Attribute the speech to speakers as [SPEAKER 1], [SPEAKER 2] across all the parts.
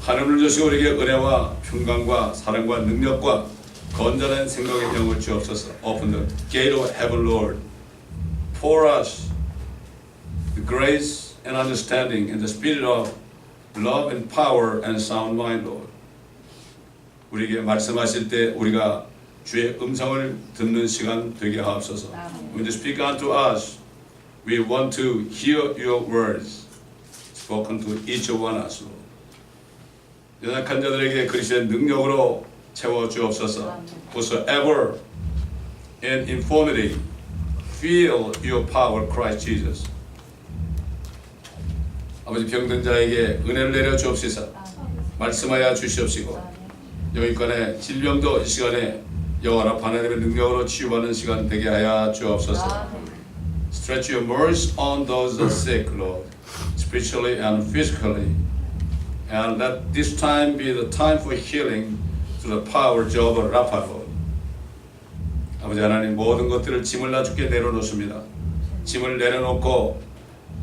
[SPEAKER 1] 하늘을 주시고 우리에게 은혜와 평강과 사랑과 능력과 건전한 생각의 영을 주옵소서. Open the gate of heaven, Lord. Pour us the grace and understanding and the spirit of love and power and sound mind, Lord. 우리에게 말씀하실 때 우리가 주의 음성을 듣는 시간 되게 하옵소서. When you speak unto us, we want to hear your words spoken to each one of us, Lord. 연약한 자들에게 그리스도의 능력으로 채워 주옵소서. Whosoever in infirmity feel your power, Christ Jesus. 아버지 병든 자에게 은혜를 내려 주옵소서. 말씀하여 주시옵시고 여기권의 질병도 이 시간에 여호와 하나님의 능력으로 치유받는 시간 되게 하여 주옵소서. Stretch your mercy on those that are sick, Lord, spiritually and physically. And let this time be the time for healing through the power of Jehovah Rapha, Lord. 아버지 하나님 모든 것들을 짐을 나 주께 내려놓습니다. 짐을 내려놓고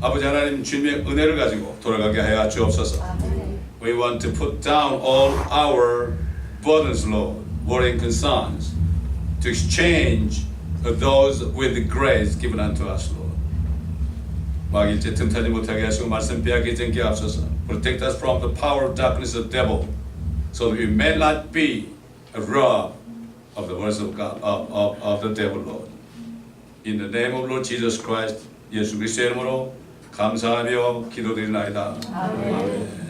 [SPEAKER 1] 아버지 하나님 주님의 은혜를 가지고 돌아가게 하여 주옵소서. We want to put down all our burdens, Lord, worry and concerns, to exchange those with the grace given unto us, Lord. 마귀일체 틈타지 못하게 하시고 말씀 빼앗기지 않게 하옵소서. Protect us from the power of darkness of the devil, so that we may not be robbed of the words of God, of the devil, Lord. In the name of Lord Jesus Christ, 예수 그리스도의 이름으로 감사하며 기도드리나이다. 아멘.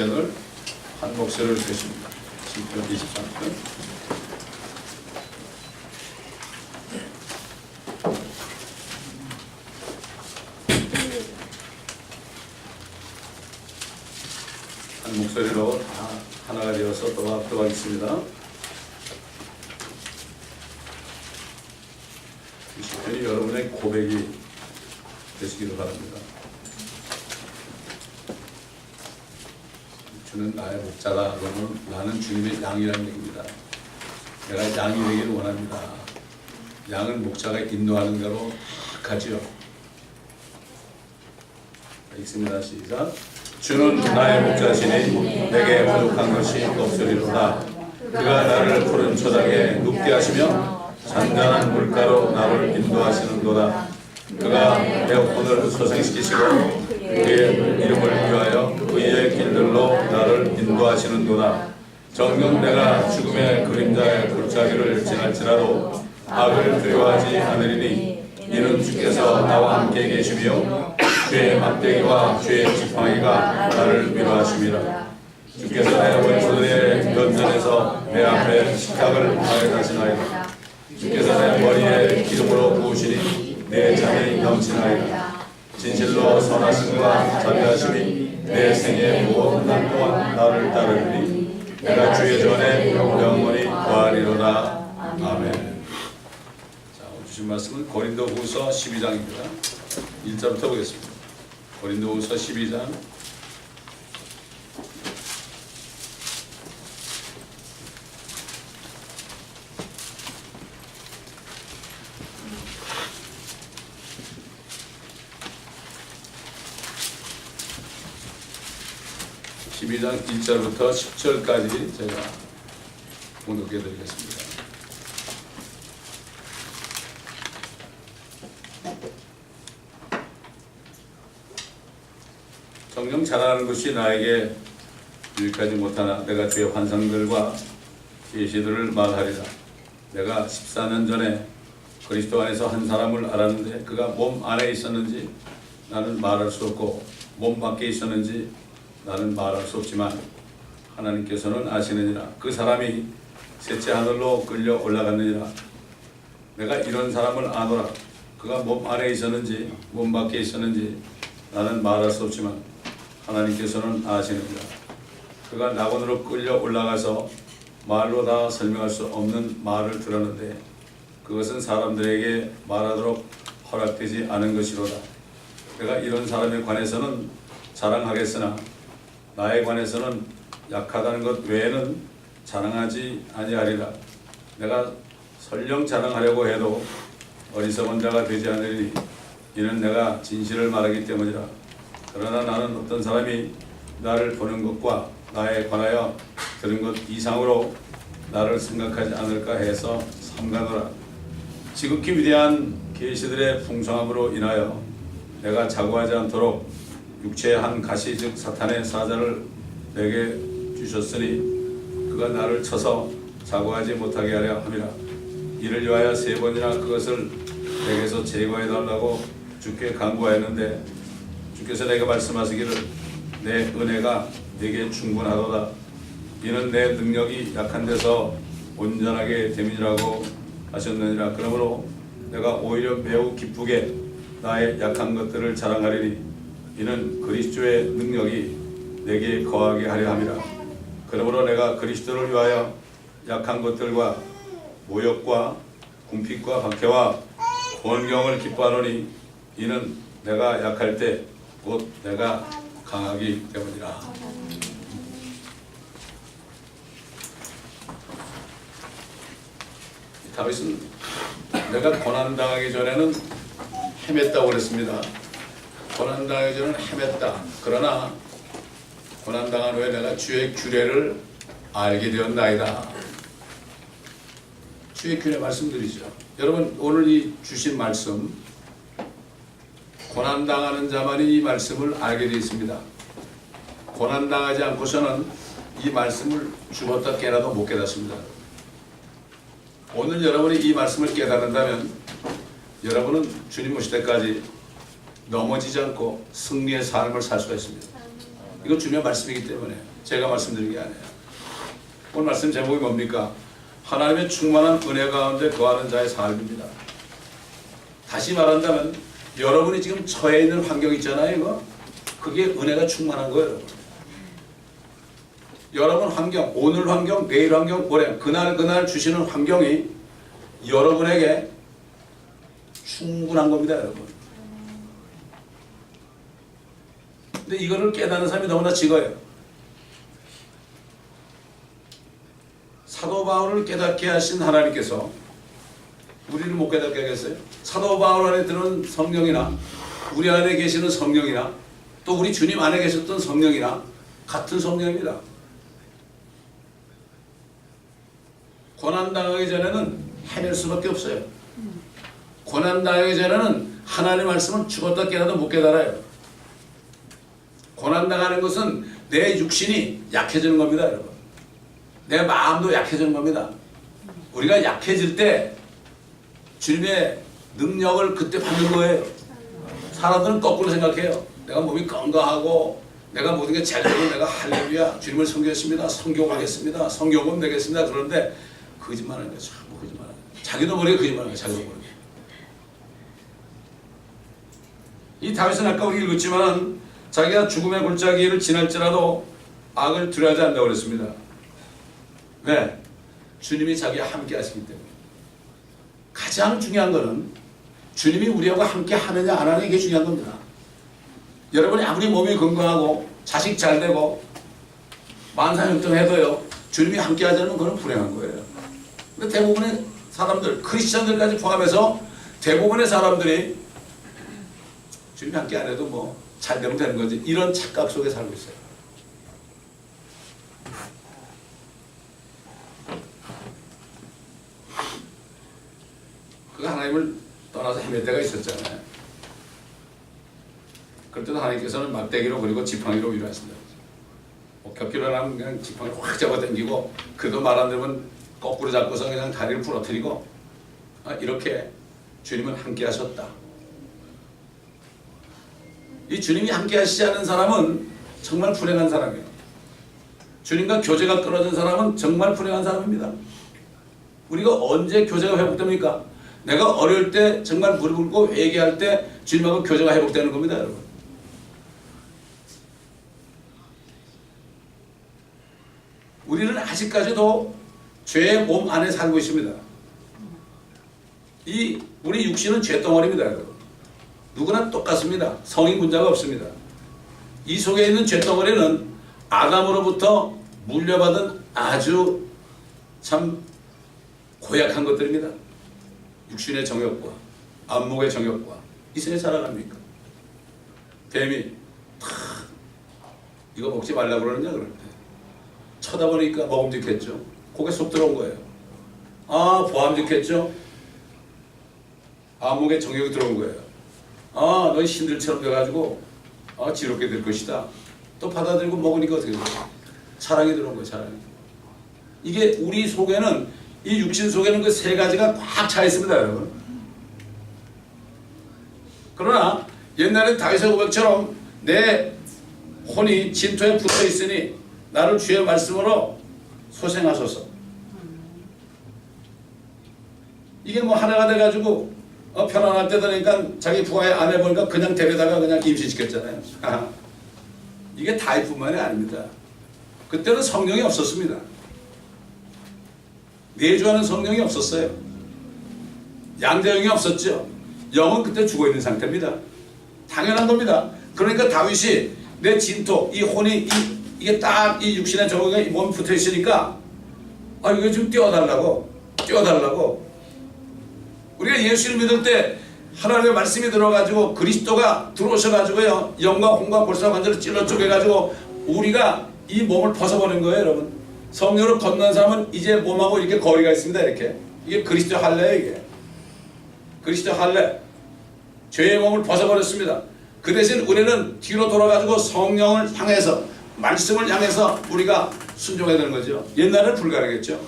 [SPEAKER 1] 시편을 한 목소리를 드십니다. 시편 23편. 한 목소리로 다 하나가 되어서 또 합독하겠습니다. 이 시편이 여러분의 고백이 되시기를 바랍니다. 주는 나의 목자다. 그러면 나는 주님의 양이라는 얘기입니다. 내가 양이 되기를 원합니다. 양은 목자가 인도하는 대로 가지요. 읽습니다. 시작. 주는 나의 목자시니 내게 부족한 것이 없으리로다. 그가 나를 푸른 초장에 눕게 하시며 잔잔한 물가로 나를 인도하시는도다. 그가 내 혼을 소생시키시고 그의 이름을 위하여 의의 길들로 나를 인도하시는도다. 정녕 내가 죽음의 그림자의 골짜기를 지날지라도 악을 두려워하지 않으리니 이는 주께서 나와 함께 계시며 주의 막대기와 주의 지팡이가 나를 위로하심이라. 주께서 내 원수들의 면전에서 내 앞에 식탁을 마련하시나이다. 주께서 내 머리에 기름으로 부으시니 내 잔이 넘치나이다. 진실로 선하심과 자비하심이 내 생의 무거운 날 동안 나를 따르리니 내가 주의 전에 영원히 거하리로다. 아멘. 자, 오늘 주신 말씀은 고린도후서 12장입니다. 1절부터 보겠습니다. 고린도후서 12장 12장 1절부터 10절까지 제가 봉독해 드리겠습니다. 정녕 잘하는 것이 나에게 유익하지 못하나 내가 주의 환상들과 계시들을 말하리라. 내가 14년 전에 그리스도 안에서 한 사람을 알았는데 그가 몸 안에 있었는지 나는 말할 수 없고 몸 밖에 있었는지 나는 말할 수 없지만 하나님께서는 아시느니라. 그 사람이 셋째 하늘로 끌려 올라갔느니라. 내가 이런 사람을 아노라. 그가 몸 안에 있었는지 몸 밖에 있었는지 나는 말할 수 없지만 하나님께서는 아시느니라. 그가 낙원으로 끌려 올라가서 말로 다 설명할 수 없는 말을 들었는데 그것은 사람들에게 말하도록 허락되지 않은 것이로다. 내가 이런 사람에 관해서는 자랑하겠으나 나에 관해서는 약하다는 것 외에는 자랑하지 아니하리라. 내가 설령 자랑하려고 해도 어리석은 자가 되지 않으리니 이는 내가 진실을 말하기 때문이라. 그러나 나는 어떤 사람이 나를 보는 것과 나에 관하여 들은 것 이상으로 나를 생각하지 않을까 해서 삼가노라. 지극히 위대한 계시들의 풍성함으로 인하여 내가 자고하지 않도록 육체의 한 가시 즉 사탄의 사자를 내게 주셨으니 그가 나를 쳐서 자고하지 못하게 하려 함이라. 이를 위하여 3번이나 그것을 내게서 제거해 달라고 주께 간구하였는데 주께서 내게 말씀하시기를 내 은혜가 네게 충분하도다. 이는 내 능력이 약한 데서 온전하게 됨이라고 하셨느니라. 그러므로 내가 오히려 매우 기쁘게 나의 약한 것들을 자랑하리니 이는 그리스도의 능력이 내게 거하게 하려 함이라. 그러므로 내가 그리스도를 위하여 약한 것들과 모욕과 궁핍과 박해와 권경을 기뻐하노니 이는 내가 약할 때 곧 내가 강하기 때문이라. 다윗은 내가 고난당하기 전에는 헤맸다고 그랬습니다. 고난당하기 전에는 헤맸다. 그러나 고난당한 후에 내가 주의 규례를 알게 되었나이다. 주의 규례 말씀드리죠. 여러분 오늘 이 주신 말씀 고난당하는 자만이 이 말씀을 알게 되어 있습니다. 고난당하지 않고서는 이 말씀을 죽었다 깨나도 못 깨닫습니다. 오늘 여러분이 이 말씀을 깨닫는다면 여러분은 주님 오실 때까지 넘어지지 않고 승리의 삶을 살 수가 있습니다. 이거 주님의 말씀이기 때문에 제가 말씀드린 게 아니에요. 오늘 말씀 제목이 뭡니까? 하나님의 충만한 은혜 가운데 거하는 자의 삶입니다. 다시 말한다면 여러분이 지금 처해 있는 환경 있잖아요. 이거 그게 은혜가 충만한 거예요. 여러분. 여러분 환경, 오늘 환경, 내일 환경, 모레 그날 주시는 환경이 여러분에게 충분한 겁니다. 여러분. 근데 이거를 깨닫는 사람이 너무나 적어요. 사도 바울을 깨닫게 하신 하나님께서 우리를 못 깨닫게 하겠어요? 사도 바울 안에 드는 성령이나 우리 안에 계시는 성령이나 또 우리 주님 안에 계셨던 성령이나 같은 성령입니다. 고난당하기 전에는 헤맬 수밖에 없어요. 고난당하기 전에는 하나님의 말씀은 죽었다 깨달아도 못 깨달아요. 고난당하는 것은 내 육신이 약해지는 겁니다. 여러분. 내 마음도 약해지는 겁니다. 우리가 약해질 때 주님의 능력을 그때 받는 거예요. 사람들은 거꾸로 생각해요. 내가 몸이 건강하고 내가 모든 게 잘 되고 내가 할렐루야 주님을 섬기겠습니다. 성경하겠습니다. 성경은 되겠습니다. 그런데 거짓말하는 거예요. 전부 거짓말하는 거예요. 자기도 모르게 거짓말하는 거예요. 자기도 모르게. 이 다윗은 아까 우리 읽었지만 자기가 죽음의 골짜기를 지날지라도 악을 두려워하지 않는다고 그랬습니다. 왜? 주님이 자기와 함께 하시기 때문에. 가장 중요한 것은 주님이 우리하고 함께 하느냐 안 하느냐 이게 중요한 겁니다. 여러분이 아무리 몸이 건강하고 자식 잘 되고 만사형통해도요 주님이 함께 하지 않으면 그건 불행한 거예요. 근데 대부분의 사람들, 크리스천들까지 포함해서 대부분의 사람들이 주님이 함께 안 해도 뭐 잘 되면 되는 거지 이런 착각 속에 살고 있어요. 그 하나님을 떠나서 헤맬 때가 있었잖아요. 그럴 때도 하나님께서는 막대기로 그리고 지팡이로 위로하신다. 뭐 겹기로 하면 그냥 지팡이를 확 잡아당기고 그래도 말 안 들으면 거꾸로 잡고서 그냥 다리를 부러뜨리고 이렇게 주님은 함께 하셨다. 이 주님이 함께 하시지 않은 사람은 정말 불행한 사람이에요. 주님과 교제가 끊어진 사람은 정말 불행한 사람입니다. 우리가 언제 교제가 회복됩니까? 내가 어릴 때 정말 무릎 꿇고 회개할 때 주님하고 교제가 회복되는 겁니다. 여러분. 우리는 아직까지도 죄의 몸 안에 살고 있습니다. 우리 육신은 죄덩어리입니다. 여러분. 누구나 똑같습니다. 성인 분자가 없습니다. 이 속에 있는 죄덩어리는 아담으로부터 물려받은 아주 참 고약한 것들입니다. 육신의 정욕과 안목의 정욕과 이 속에 살아갑니까? 뱀이 이거 먹지 말라고 그러느냐 그럴 때 쳐다보니까 먹음직했죠. 고개 쏙 들어온 거예요. 보암직했죠. 안목의 정욕이 들어온 거예요. 너희 신들처럼 돼가지고 지롭게 될 것이다. 또 받아들이고 먹으니까 어떻게 돼요? 사랑이 들어온 거예요. 사랑이. 이게 우리 속에는 이 육신 속에는 그 세 가지가 꽉 차 있습니다. 여러분. 그러나 옛날에 다윗의 고백처럼 내 혼이 진토에 붙어 있으니 나를 주의 말씀으로 소생하소서. 이게 뭐 하나가 돼가지고 편안할 때 되니까 자기 부하의 아내 보니까 그냥 데려다가 그냥 임신시켰잖아요. 이게 다윗뿐만이 아닙니다. 그때는 성령이 없었습니다. 내주하는 성령이 없었어요. 양자영이 없었죠. 영은 그때 죽어있는 상태입니다. 당연한 겁니다. 그러니까 다윗이 내 진토, 이 혼이 이게 딱 이 육신의 저거가 몸에 붙어 있으니까 이거 좀 띄워달라고. 우리가 예수를 믿을 때 하나님의 말씀이 들어가지고 그리스도가 들어오셔가지고요 영과 혼과 골수와 관절을 찔러 쪼개가지고 우리가 이 몸을 벗어버린 거예요. 여러분. 성령으로 건너는 사람은 이제 몸하고 이렇게 거리가 있습니다. 이렇게. 이게 그리스도 할례예요. 이게. 그리스도 할례. 죄의 몸을 벗어버렸습니다. 그 대신 우리는 뒤로 돌아가지고 성령을 향해서 말씀을 향해서 우리가 순종해야 되는 거죠. 옛날에는 불가능했죠.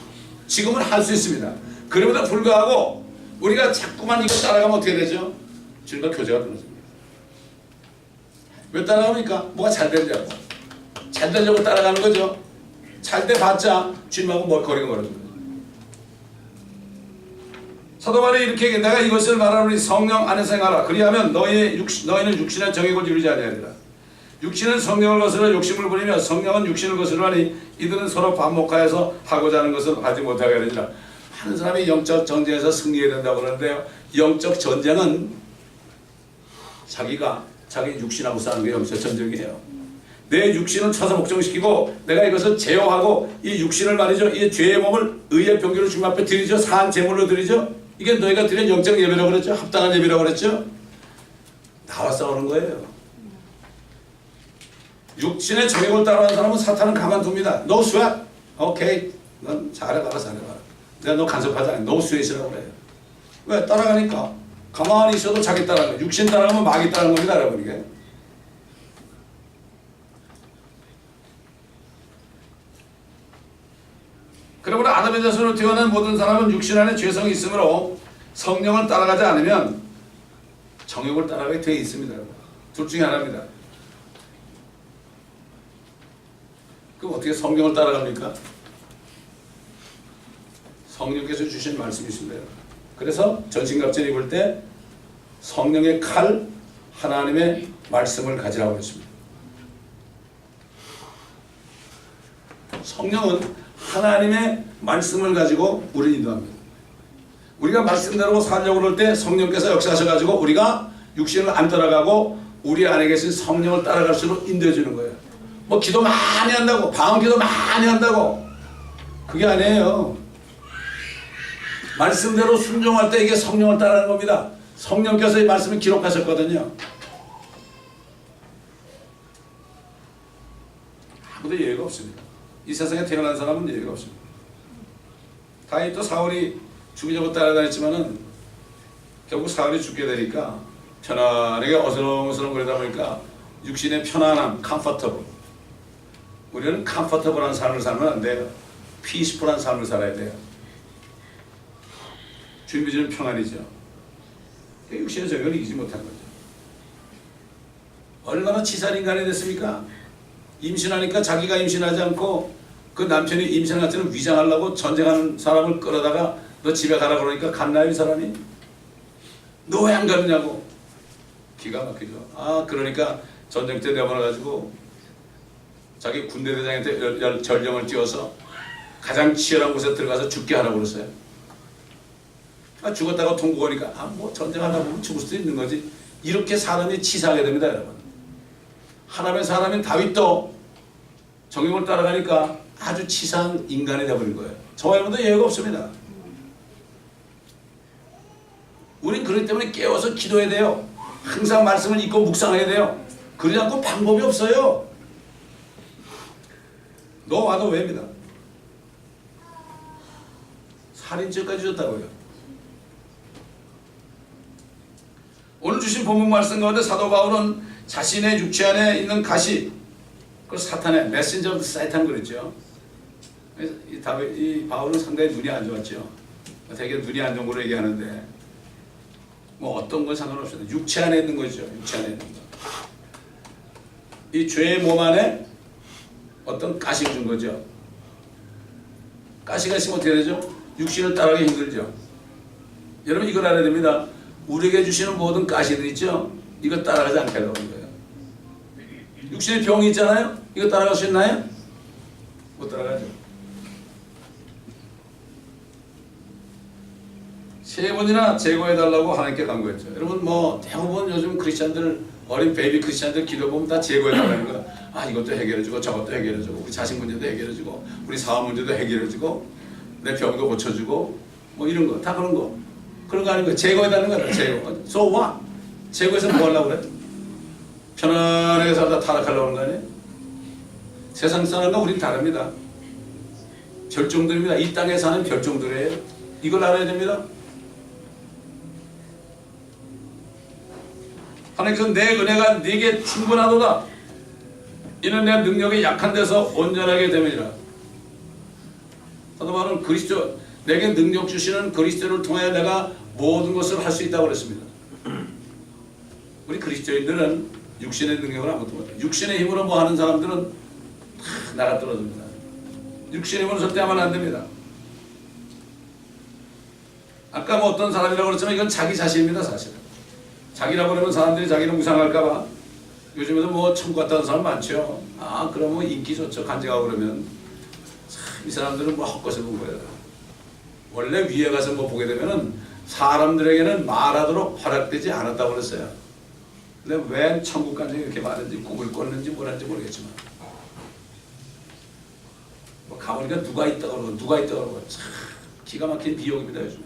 [SPEAKER 1] 지금은 할 수 있습니다. 그럼에도 불구하고 우리가 자꾸만 이거 따라가면 어떻게 되죠? 주님과 교제가 끊어집니다. 왜 따라갑니까? 뭐가 잘 되느냐고. 잘 되려고 따라가는 거죠. 잘 때 봤자 주님하고 뭐 거리가 멀어진 거죠. 사도 바울이 이렇게 얘기해. 내가 이것을 말하노니 성령 안에서 행하라. 그리하면 너희는 육신의 정욕을 이루지 아니하리라. 육신은 성령을 거스러 욕심을 부리며 성령은 육신을 거스르하니 이들은 서로 반목하여서 하고자 하는 것을 하지 못하게 하리라. 많은 사람이 영적 전쟁에서 승리해야 된다고 그러는데요. 영적 전쟁은 자기 육신하고 싸우는 게 영적 전쟁이에요. 내 육신을 쳐서 복종시키고 내가 이것을 제어하고 이 육신을 말이죠. 이 죄의 몸을 의의 병기로 주님 앞에 드리죠. 사한 제물로 드리죠. 이게 너희가 드린 영적 예배라고 그랬죠. 합당한 예배라고 그랬죠. 나와 싸우는 거예요. 육신의 정욕을 따라하는 사람은 사탄은 가만둡니다. No sweat. 오케이. 넌 잘해봐라. 내가 너 간섭하지 않아. No sweat이라고 그래요. 왜? 따라가니까. 가만히 있어도 자기 따라가는 거예요. 육신 따라가면 마귀 따라가는 겁니다. 여러분 이게. 그러므로 아담의 자손으로 태어난 모든 사람은 육신 안에 죄성이 있으므로 성령을 따라가지 않으면 정욕을 따라가게 되어 있습니다. 둘 중에 하나입니다. 그럼 어떻게 성령을 따라갑니까? 성령께서 주신 말씀이 있습니다. 그래서 전신갑주를 입을 때 성령의 칼, 하나님의 말씀을 가지라고 했습니다. 성령은 하나님의 말씀을 가지고 우리를 인도합니다. 우리가 말씀대로 살려고 그럴 때 성령께서 역사하셔가지고 우리가 육신을 안 따라가고 우리 안에 계신 성령을 따라갈수록 인도해 주는 거예요. 뭐 기도 많이 한다고, 방언 기도 많이 한다고, 그게 아니에요. 말씀대로 순종할 때 이게 성령을 따라가는 겁니다. 성령께서 이 말씀을 기록하셨거든요. 아무도 예외가 없습니다. 이 세상에 태어난 사람은 예외가 없습니다. 다윗도 사울이 죽이려고 따라다녔지만은 결국 사울이 죽게 되니까 편안하게 어슬렁어슬렁 거리다 보니까 육신의 편안함, 컴포터블. 우리는 컴포터블한 삶을 살면 안 돼요. 피스풀한 삶을 살아야 돼요. 주님이 주는 평안이죠. 육신의 정욕을 이기지 못한 거죠. 얼마나 치사한 인간이 됐습니까? 임신하니까 자기가 임신하지 않고 그 남편이 임신한 것처럼 위장하려고 전쟁하는 사람을 끌어다가 너 집에 가라 그러니까 갔나요 이 사람이? 너 왜 안 가느냐고. 기가 막히죠. 그러니까 전쟁 때 내보내가지고 자기 군대 대장한테 전령을 띄워서 가장 치열한 곳에 들어가서 죽게 하라고 그랬어요. 죽었다가 통곡하니까 뭐 전쟁하다 보면 죽을 수도 있는 거지. 이렇게 사람이 치사하게 됩니다 여러분. 하나님의 사람인 다윗도 정욕을 따라가니까 아주 치사한 인간이 되어버린 거예요. 저와 여러분도 예외가 없습니다. 우린 그렇기 때문에 깨워서 기도해야 돼요. 항상 말씀을 읽고 묵상해야 돼요. 그러지 않고 방법이 없어요. 너 와도 왜입니다. 살인죄까지 줬다고요. 오늘 주신 본문 말씀 가운데 사도 바울은 자신의 육체 안에 있는 가시, 그걸 사탄의 메신저 오브 사이탄 그랬죠. 이 바울은 상당히 눈이 안 좋았죠. 되게 눈이 안 좋은 걸로 얘기하는데 뭐 어떤 건 상관없습니다. 육체 안에 있는 거죠. 육체 안에 있는 거. 이 죄의 몸 안에 어떤 가시를 준 거죠. 가시가 있으면 어떻게 되죠? 육신을 따라가기 힘들죠. 여러분 이걸 알아야 됩니다. 우리에게 주시는 모든 가시들 있죠? 이거 따라가지 않게 하려고 하는 거예요. 육신의 병이 있잖아요? 이거 따라갈 수 있나요? 못 따라가죠. 세 번이나 제거해달라고 하나님께 간구했죠. 여러분 뭐 대부분 요즘 크리스찬들, 어린 베이비 크리스찬들 기도 보면 다 제거해달라는 거야. 이것도 해결해주고 저것도 해결해주고 우리 자식 문제도 해결해주고 우리 사업 문제도 해결해주고 내 병도 고쳐주고 뭐 이런 거 다 그런 거. 그런 거 아닌 거야. 제거해달라는 거야. 제거. So what? 제거해서 뭐 하려고 그래? 편안하게 살다 타락하려고 하는 거 아니에요? 세상 사람과 우린 다릅니다. 별종들입니다. 이 땅에 사는 별종들이에요. 이걸 알아야 됩니다. 하나님께서 내 은혜가 네게 충분하도다. 이는 내 능력이 약한 데서 온전하게 됨이니라. 사도 바울은 그리스도, 내게 능력 주시는 그리스도를 통하여 내가 모든 것을 할 수 있다고 그랬습니다. 우리 그리스도인들은 육신의 능력을 아무것도 못해요. 육신의 힘으로 뭐 하는 사람들은 다 나가 떨어집니다. 육신의 힘으로 절대 하면 안 됩니다. 아까 뭐 어떤 사람이라고 그랬지만 이건 자기 자신입니다. 사실은 자기라고 그러면 사람들이 자기를 무상할까봐 요즘에도 뭐 천국 갔다는 사람 많죠. 아 그러면 인기 좋죠. 간증하고 그러면 참, 이 사람들은 뭐 헛것을 본 거예요. 원래 위에 가서 뭐 보게 되면은 사람들에게는 말하도록 허락되지 않았다고 그랬어요. 근데 왜 천국 간증이 이렇게 많은지 꿈을 꿨는지 뭐라는지 모르겠지만 뭐 가보니까 누가 있다고 그러고 누가 있다고 그러고 참 기가 막힌 비용입니다. 요즘에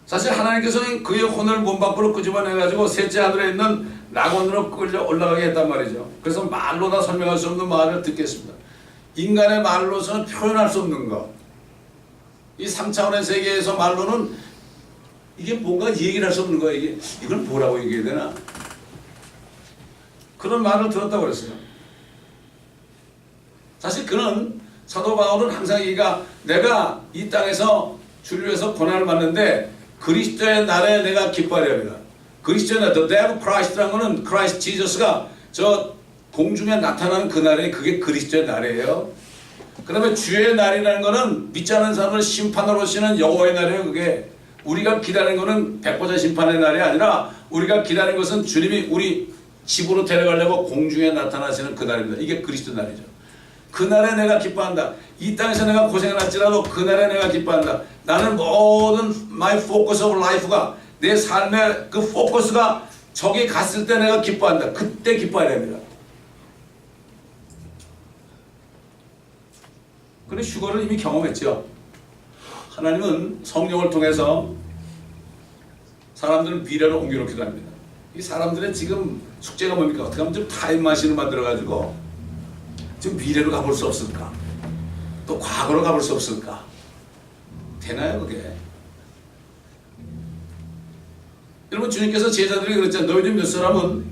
[SPEAKER 1] 사실 하나님께서는 그의 혼을 몸 밖으로 끄집어내가지고 셋째 하늘에 있는 낙원으로 끌려 올라가게 했단 말이죠. 그래서 말로 다 설명할 수 없는 말을 듣겠습니다. 인간의 말로서는 표현할 수 없는 것. 이 3차원의 세계에서 말로는 이게 뭔가 얘기를 할 수 없는 거예요. 이걸 뭐라고 얘기해야 되나? 그런 말을 들었다고 그랬어요. 사실 그는 사도 바울은 항상 내가 이 땅에서 주를 위해서 고난을 받는데 그리스도의 날에 내가 기뻐하려 합니다. 그리스도의 날, the day of Christ라는 거는 Christ Jesus가 저 공중에 나타나는 그 날에 그게 그리스도의 날이에요. 그 다음에 주의 날이라는 거는 믿지 않는 사람을 심판으로 오시는 여호와의 날이에요. 그게 우리가 기다리는 거는 백보자 심판의 날이 아니라 우리가 기다리는 것은 주님이 우리 집으로 데려가려고 공중에 나타나시는 그 날입니다. 이게 그리스도 날이죠. 그날에 내가 기뻐한다. 이 땅에서 내가 고생을 할지라도 그날에 내가 기뻐한다. 나는 모든 my focus of life가 내 삶의 그 포커스가 저기 갔을 때 내가 기뻐한다. 그때 기뻐해야 됩니다. 그런데 휴거를 이미 경험했죠. 하나님은 성령을 통해서 사람들을 미래로 옮겨놓기도 합니다. 이 사람들의 지금 숙제가 뭡니까? 어떻게 하면 좀 타임마신을 만들어가지고 지금 미래로 가볼 수 없을까? 또 과거로 가볼 수 없을까? 되나요 그게? 여러분 주님께서 제자들에게 그랬잖아요. 너희들 몇 사람은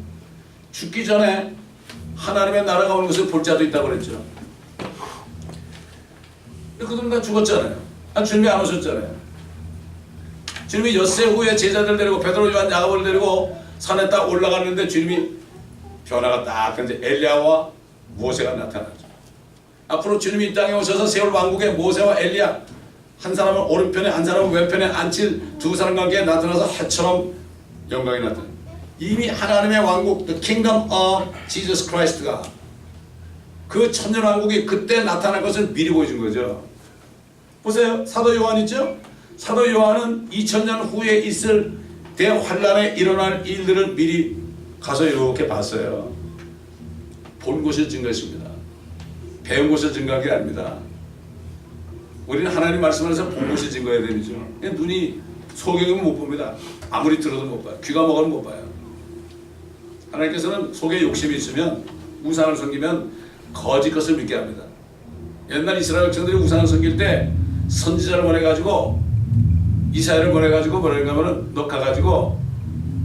[SPEAKER 1] 죽기 전에 하나님의 나라가 오는 것을 볼 자도 있다고 그랬죠. 그들은 다 죽었잖아요. 주님이 안 오셨잖아요. 주님이 엿새 후에 제자들 데리고 베드로, 요한, 야고보를 데리고 산에 딱 올라갔는데 주님이 변화가 딱 이제 엘리야와 모세가 나타나죠. 앞으로 주님이 이 땅에 오셔서 세월 왕국의 모세와 엘리야 한 사람은 오른편에 한 사람은 왼편에 앉힐 두 사람 관계에 나타나서 해처럼 영광이 나타나. 이미 하나님의 왕국, the kingdom of Jesus Christ가 그 천년 왕국이 그때 나타날 것을 미리 보여준 거죠. 보세요. 사도 요한 있죠? 사도 요한은 2000년 후에 있을 대환란에 일어날 일들을 미리 가서 이렇게 봤어요. 본 것을 증거했습니다. 배운 것을 증거한 게 아닙니다. 우리는 하나님 말씀 안에서 본 것을 증거해야 되죠. 눈이 소경이면 못 봅니다. 아무리 들어도 못 봐요. 귀가 먹어도 못 봐요. 하나님께서는 속에 욕심이 있으면 우상을 섬기면 거짓 것을 믿게 합니다. 옛날 이스라엘 백성들이 우상을 섬길 때 선지자를 보내가지고 이사야를 보내가지고 뭐라고 하면은 너 가가지고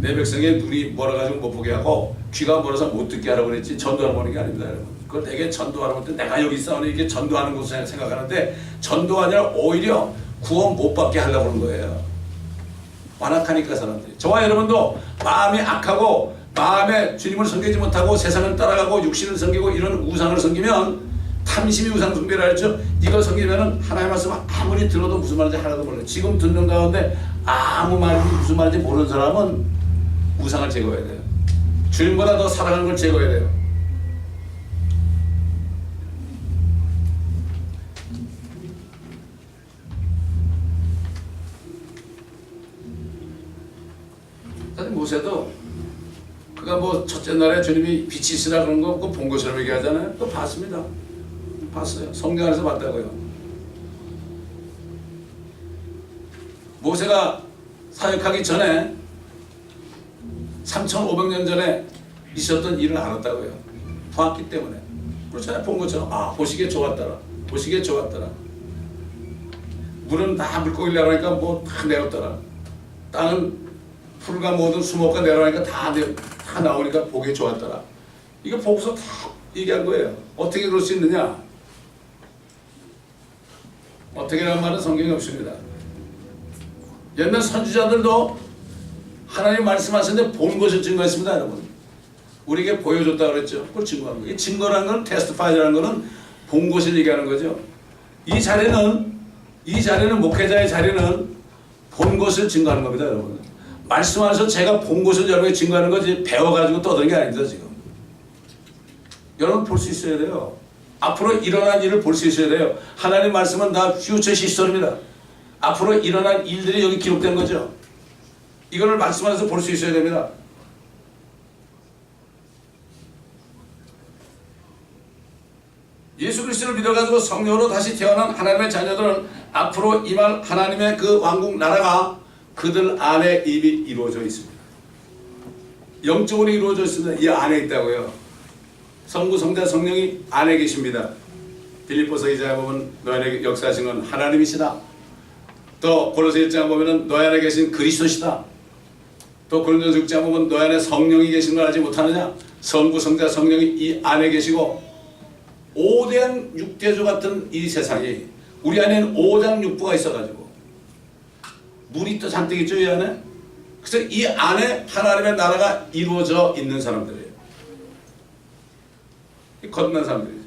[SPEAKER 1] 내 백성의 눈이 멀어가지고 못 보게 하고 귀가 멀어서 못 듣게 하라고 그랬지 전도하러 보는 게 아닙니다. 여러분. 그걸 되게 전도하러 볼 때 내가 여기 있어오니 이게 전도하는 것을 생각하는데 전도가 아니라 오히려 구원 못 받게 하려고 하는 거예요. 완악하니까 사람들이. 저와 여러분도 마음이 악하고 마음에 주님을 섬기지 못하고 세상을 따라가고 육신을 섬기고 이런 우상을 섬기면 탐심이 우상 숭배라 했죠. 이걸 섬기면은 하나님의 말씀 아무리 들어도 무슨 말인지 하나도 몰라요. 지금 듣는 가운데 아무 말인지 무슨 말인지 모르는 사람은 우상을 제거해야 돼요. 주님보다 더 사랑하는 걸 제거해야 돼요. 사실 모세도 그가 뭐 첫째 날에 주님이 빛이 있으라 그런 거 본 것처럼 얘기하잖아요. 또 봤습니다. 봤어요. 성경 안에서 봤다고요. 모세가 사역하기 전에 3500년 전에 있었던 일을 알았다고요. 봤기 때문에. 그렇잖아요. 본 것처럼 보시기에 좋았더라. 보시기에 좋았더라. 물은 다 물고기라고 하니까 뭐 다 내었더라. 땅은 풀과 모든 수목과 내려가니까 다 나오니까 보기에 좋았더라. 이거 보고서 다 얘기한 거예요. 어떻게 그럴 수 있느냐? 어떻게라는 말은 성경에 없습니다. 옛날 선지자들도 하나님 말씀하시는데 본 것을 증거했습니다. 여러분. 우리에게 보여줬다 그랬죠. 그걸 증거하는 거예요. 이 증거라는 건 테스티파이라는 거는 본 것을 얘기하는 거죠. 이 자리는 목회자의 자리는 본 것을 증거하는 겁니다, 여러분. 말씀 안에서 제가 본 것을 여러분에게 증거하는 거지 배워가지고 떠드는 게 아닙니다, 지금. 여러분 볼 수 있어야 돼요. 앞으로 일어난 일을 볼 수 있어야 돼요. 하나님 말씀은 다 퓨처 시스템입니다. 앞으로 일어난 일들이 여기 기록된 거죠. 이거를 말씀 안에서 볼 수 있어야 됩니다. 예수 그리스도를 믿어가지고 성령으로 다시 태어난 하나님의 자녀들은 앞으로 임할 하나님의 그 왕국 나라가 그들 안에 이미 이루어져 있습니다. 영적으로 이루어져 있습니다. 이 안에 있다고요. 성부, 성자, 성령이 안에 계십니다. 빌립보서 2장에 보면 너희 안에 역사하신 건 하나님이시다. 또 골로새 1장에 보면 너희 안에 계신 그리스도시다. 또 고린도서 6장에 보면 너희 안에 성령이 계신 걸 알지 못하느냐. 성부, 성자, 성령이 이 안에 계시고 5대양 6대조 같은 이 세상이 우리 안에는 5장 6부가 있어가지고 물이 또 잔뜩 있죠, 이 안에. 그래서 이 안에 하나님의 나라가 이루어져 있는 사람들이에요. 거듭난 사람들이죠.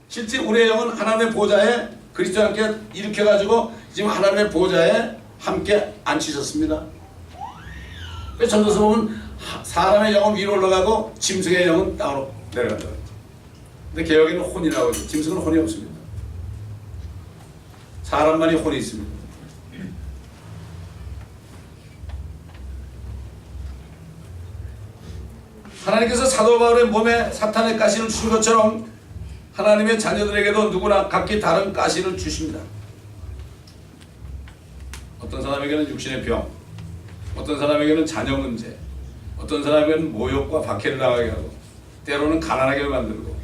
[SPEAKER 1] 실제 우리의 영은 하나님의 보좌에 그리스도와 함께 일으켜가지고 지금 하나님의 보좌에 함께 앉히셨습니다. 그래서 전도서 보면 사람의 영은 위로 올라가고 짐승의 영은 땅으로 내려간다. 근데 개혁에는 혼이라고 하죠. 짐승은 혼이 없습니다. 사람만이 혼이 있습니다. 하나님께서 사도 바울의 몸에 사탄의 가시를 주신 것처럼 하나님의 자녀들에게도 누구나 각기 다른 가시를 주십니다. 어떤 사람에게는 육신의 병, 어떤 사람에게는 자녀 문제, 어떤 사람에게는 모욕과 박해를 당하게 하고 때로는 가난하게 만들고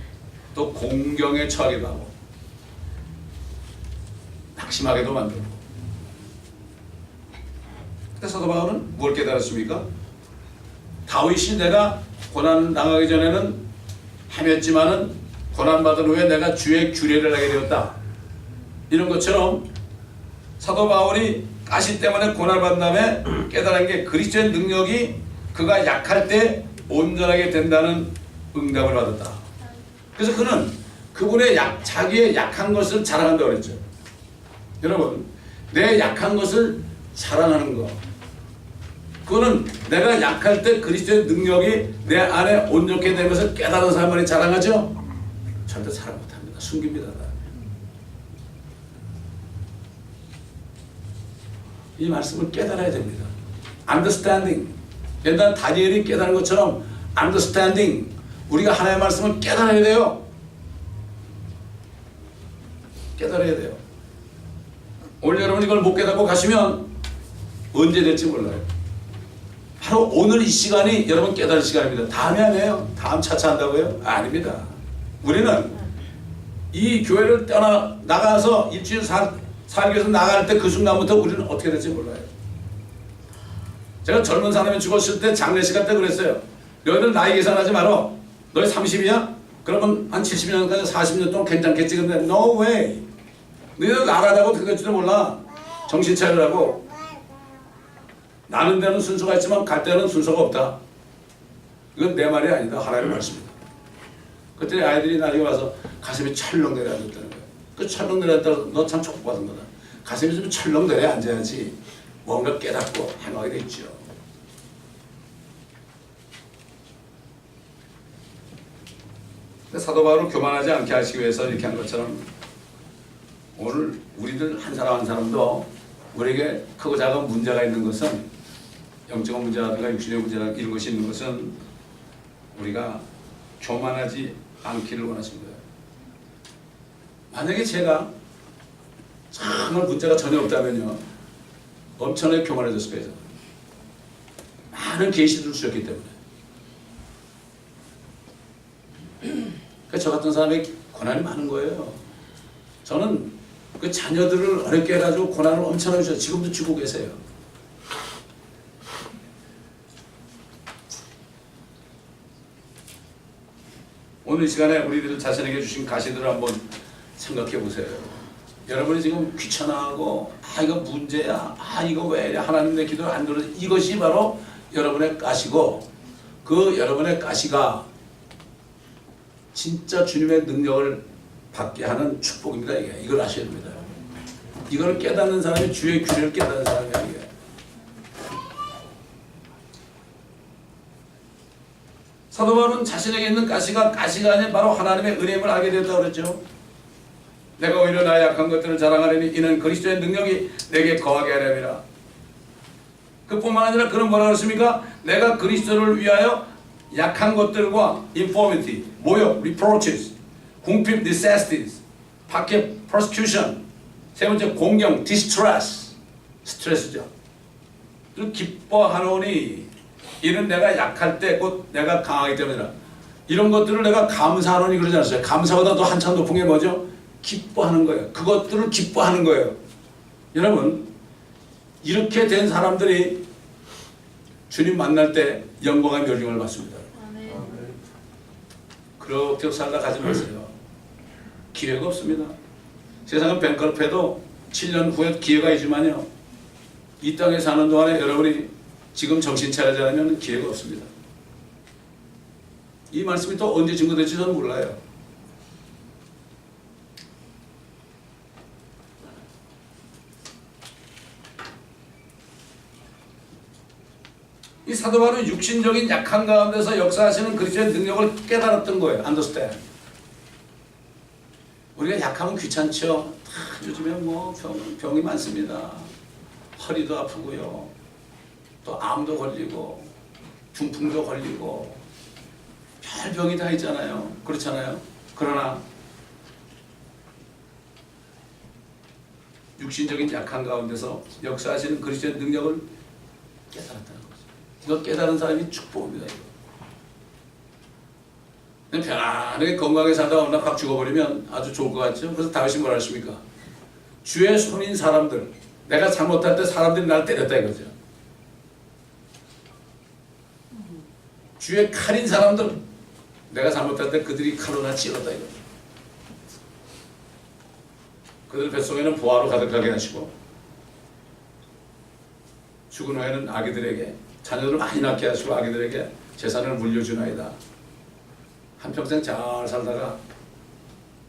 [SPEAKER 1] 또 공경에 처하기도 하고 낙심하게도 만들고. 그때 사도 바울은 뭘 깨달았습니까? 다윗이 내가 고난 당하기 전에는 헤맸지만은 고난 받은 후에 내가 주의 규례를 하게 되었다. 이런 것처럼 사도 바울이 가시 때문에 고난 받은 다음에 깨달은 게 그리스도의 능력이 그가 약할 때 온전하게 된다는 응답을 받았다. 그래서 그는 그분의 자기의 약한 것을 자랑한다고 그랬죠. 여러분, 내 약한 것을 자랑하는 거, 그거는 내가 약할 때 그리스도의 능력이 내 안에 온전케 된 것을 깨달은 사람만이 자랑하죠? 절대 자랑 못합니다. 숨깁니다. 이 말씀을 깨달아야 됩니다. Understanding. 옛날 다니엘이 깨달은 것처럼 Understanding. 우리가 하나님의 말씀을 깨달아야 돼요. 깨달아야 돼요. 오늘 여러분 이걸 못 깨닫고 가시면 언제 될지 몰라요. 바로 오늘 이 시간이 여러분 깨달을 시간입니다. 다음이 아니에요. 다음 차차 한다고요? 아닙니다. 우리는 이 교회를 나가서 일주일 살기 위해서 나갈 때 그 순간부터 우리는 어떻게 될지 몰라요. 제가 젊은 사람이 죽었을 때 장례식 할 때 그랬어요. 너희들 나이 계산하지 마라. 너희 30이야? 그러면 한 70년까지 40년 동안 괜찮겠지. 근데 no way. 너희들 나가다가 어떻게 될지도 몰라. 정신 차리라고. 나는 데는 순서가 있지만 갈 때는 순서가 없다. 이건 내 말이 아니다. 하나님의 말씀이다. 그때 아이들이 나중에 와서 가슴이 철렁 내려앉았다는 거야. 그 철렁 내려앉다가 너 참 축복받은 거다. 가슴이 좀 철렁 내려앉아야지 뭔가 깨닫고 행하게 되죠. 사도 바울은 교만하지 않게 하시기 위해서 이렇게 한 것처럼 오늘 우리들 한 사람 한 사람도 우리에게 크고 작은 문제가 있는 것은 영적인 문제라든가 육신의 문제라 이런 것이 있는 것은 우리가 교만하지 않기를 원하십니다. 만약에 제가 정말 문제가 전혀 없다면요 엄청나게 교만해졌을 거예요. 많은 계시들을 주셨기 때문에. 그러니까 저 같은 사람이 고난이 많은 거예요. 저는 그 자녀들을 어렵게 해가지고 고난을 엄청나게 주셔서 지금도 주고 계세요. 오늘 이 시간에 우리들 자신에게 주신 가시들을 한번 생각해 보세요. 여러분이 지금 귀찮아하고 이거 문제야, 이거 왜 이래 하나님 내 기도를 안 들어줘, 이것이 바로 여러분의 가시고 그 여러분의 가시가 진짜 주님의 능력을 받게 하는 축복입니다. 이걸 아셔야 됩니다. 이걸 깨닫는 사람이 주의 규례를 깨닫는 사람이야. 이게. 사도 바울은 자신에게 있는 가시가 아닌 바로 하나님의 은혜임을 알게 되었다고 그랬죠. 내가 오히려 나의 약한 것들을 자랑하려니 이는 그리스도의 능력이 내게 거하게 하려니라. 그뿐만 아니라 그는 뭐라 그랬습니까? 내가 그리스도를 위하여 약한 것들과 infirmity, 모욕, reproaches, 궁핍, necessities, 박해, persecution, 세 번째 공경, distress, 스트레스죠. 기뻐하노니 이는 내가 약할 때 곧 내가 강하기 때문이라. 이런 것들을 내가 감사하노니 그러지 않았어요. 감사보다 더 한참 높은 게 뭐죠? 기뻐하는 거예요. 그것들을 기뻐하는 거예요. 여러분, 이렇게 된 사람들이 주님 만날 때 영광의 멸종을 받습니다. 그렇게 살다 가지 마세요. 기회가 없습니다. 세상은 뱅크럽해도 7년 후에 기회가 있지만요, 이 땅에 사는 동안에 여러분이 지금 정신 차리지 않으면 기회가 없습니다. 이 말씀이 또 언제 증거될지 저는 몰라요. 이 사도 바울은 육신적인 약한 가운데서 역사하시는 그리스도의 능력을 깨달았던 거예요. understand. 우리가 약하면 귀찮죠. 요즘에 뭐 병이 많습니다. 허리도 아프고요. 또 암도 걸리고 중풍도 걸리고 별 병이 다 있잖아요. 그렇잖아요. 그러나 육신적인 약한 가운데서 역사하시는 그리스도의 능력을 깨달았다는 거죠. 이거 깨달은 사람이 축복입니다. 이거. 편안하게 건강하게 살다가 어느 날 확 죽어버리면 아주 좋을 것 같죠. 그래서 다윗이 뭐라 했습니까? 주의 손인 사람들, 내가 잘못할 때 사람들이 나를 때렸다 이거죠. 주의 칼인 사람들, 내가 잘못할 때 그들이 칼로 나 찔렀다 이거죠. 그들 뱃속에는 보화로 가득하게 하시고 죽은 후에는 아기들에게, 자녀들을 많이 낳게 하시고 아기들에게 재산을 물려주나이다. 한평생 잘 살다가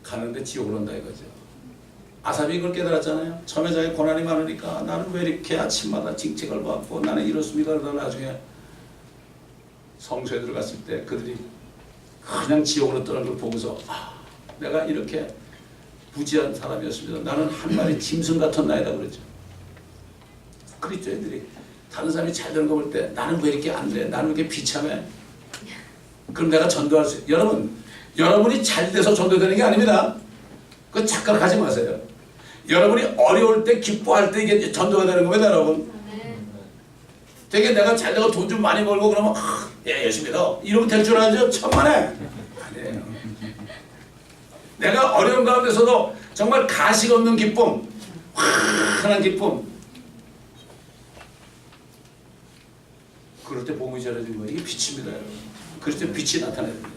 [SPEAKER 1] 가는데 지옥을 온다 이거죠. 아삽이 이걸 깨달았잖아요. 처음에 자기 고난이 많으니까 나는 왜 이렇게 아침마다 징책을 받고 나는 이렇습니까? 그러다 나중에 성소에 들어갔을 때 그들이 그냥 지옥으로 떠난 걸 보고서 내가 이렇게 부지한 사람이었습니다. 나는 한 마리 짐승 같았나이다 그랬죠. 그리스도인들이 다른 사람이 잘 되는 거 볼 때 나는 왜 이렇게 안 돼? 나는 왜 이렇게 비참해? 그럼 내가 전도할 수 있어요. 여러분이 잘 돼서 전도되는 게 아닙니다. 그거 착각하지 마세요. 여러분이 어려울 때 기뻐할 때 이게 전도가 되는 겁니다. 여러분. 되게 내가 잘 되고 돈 좀 많이 벌고 그러면 예, 열심히 더 이러면 될 줄 알죠? 천만에 아니에요. 내가 어려운 가운데서도 정말 가식 없는 기쁨, 환한 기쁨, 그럴 때 복음이 전해진 거예요. 이게 빛입니다. 여러분. 그럴 때 빛이 나타나야 됩니다.